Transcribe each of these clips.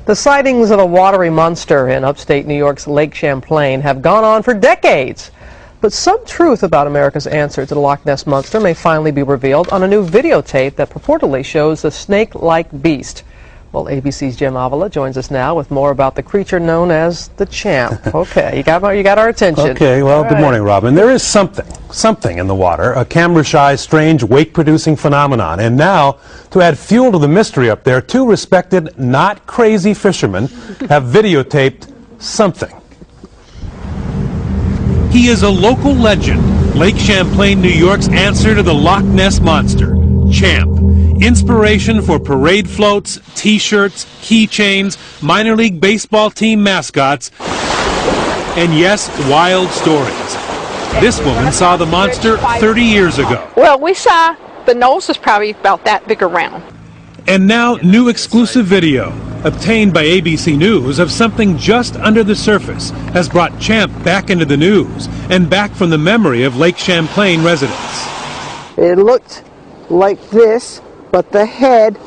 The sightings of a watery monster in upstate New York's Lake Champlain have gone on for decades. But some truth about America's answer to the Loch Ness Monster may finally be revealed on a new videotape that purportedly shows the snake-like beast. Well, ABC's Jim Avila joins us now with more about the creature known as the Champ. Okay, you got our attention. Okay, well, good morning, Robin. There is something in the water, a camera-shy, strange, wake-producing phenomenon. And now, to add fuel to the mystery up there, two respected, not crazy fishermen have videotaped something. He is a local legend, Lake Champlain, New York's answer to the Loch Ness Monster, Champ. Inspiration for parade floats, T-shirts, keychains, minor league baseball team mascots, and yes, wild stories. This woman saw the monster 30 years ago. Well, we saw the nose was probably about that big around. And now, new exclusive video, obtained by ABC News, of something just under the surface, has brought Champ back into the news and back from the memory of Lake Champlain residents. It looked like this, but the head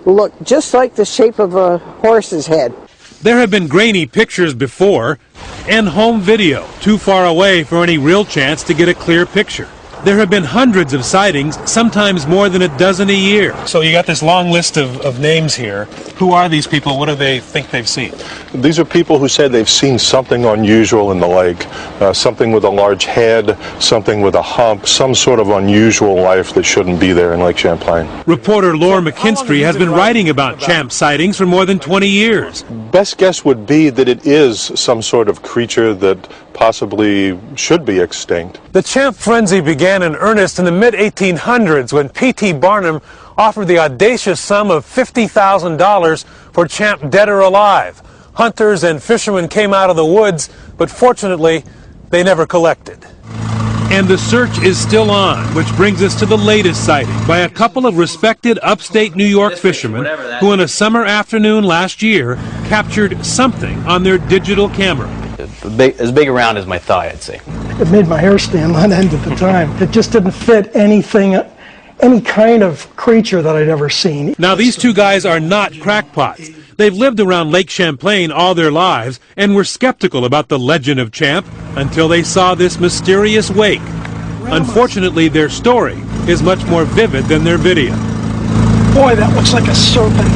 looked just like the shape of a horse's head. There have been grainy pictures before, and home video, too far away for any real chance to get a clear picture. There have been hundreds of sightings, sometimes more than a dozen a year. So you got this long list of names here. Who are these people? What do they think they've seen? These are people who said they've seen something unusual in the lake, something with a large head, something with a hump, some sort of unusual life that shouldn't be there in Lake Champlain. Reporter Laura McKinstry has been writing about Champ sightings for more than 20 years. Best guess would be that it is some sort of creature that possibly should be extinct. The Champ frenzy began in earnest in the mid-1800s when P.T. Barnum offered the audacious sum of $50,000 for Champ dead or alive. Hunters and fishermen came out of the woods, but fortunately, they never collected. And the search is still on, which brings us to the latest sighting by a couple of respected upstate New York fishermen who on a summer afternoon last year captured something on their digital camera. As big around as my thigh, I'd say. It made my hair stand on end at the time. It just didn't fit anything, any kind of creature that I'd ever seen. Now, these two guys are not crackpots. They've lived around Lake Champlain all their lives and were skeptical about the legend of Champ until they saw this mysterious wake. Unfortunately, their story is much more vivid than their video. Boy, that looks like a serpent.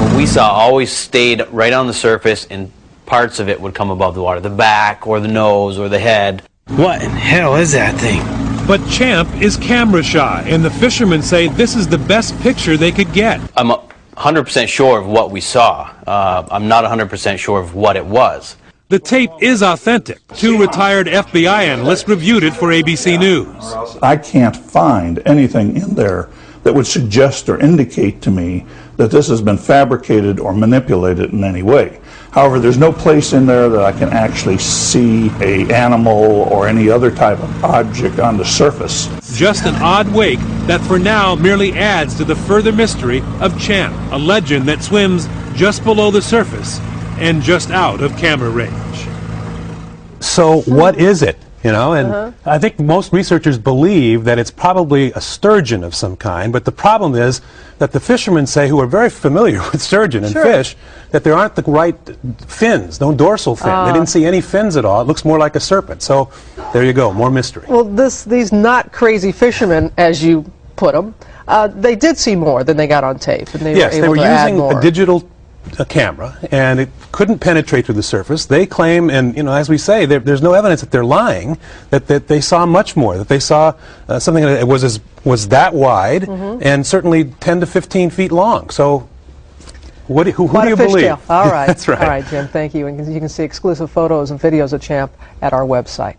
What we saw always stayed right on the surface, and parts of it would come above the water, the back or the nose or the head. What in hell is that thing? But Champ is camera shy, and the fishermen say this is the best picture they could get. I'm 100% sure of what we saw. I'm not 100% sure of what it was. The tape is authentic. Two retired FBI analysts reviewed it for ABC News. I can't find anything in there that would suggest or indicate to me that this has been fabricated or manipulated in any way. However, there's no place in there that I can actually see an animal or any other type of object on the surface. Just an odd wake that for now merely adds to the further mystery of Champ, a legend that swims just below the surface and just out of camera range. So what is it? You know, and I think most researchers believe that it's probably a sturgeon of some kind, but the problem is that the fishermen say, who are very familiar with sturgeon and fish, that there aren't the right fins, no dorsal fin. They didn't see any fins at all. It looks more like a serpent. So there you go, more mystery. Well, these not crazy fishermen, as you put them, they did see more than they got on tape. And they were using a digital camera, and it couldn't penetrate through the surface. They claim, and you know, as we say, there's no evidence that they're lying, that they saw much more, that they saw something that was that wide and certainly 10 to 15 feet long. So who do you believe? All right. That's right. All right, Jim, thank you. And you can see exclusive photos and videos of Champ at our website.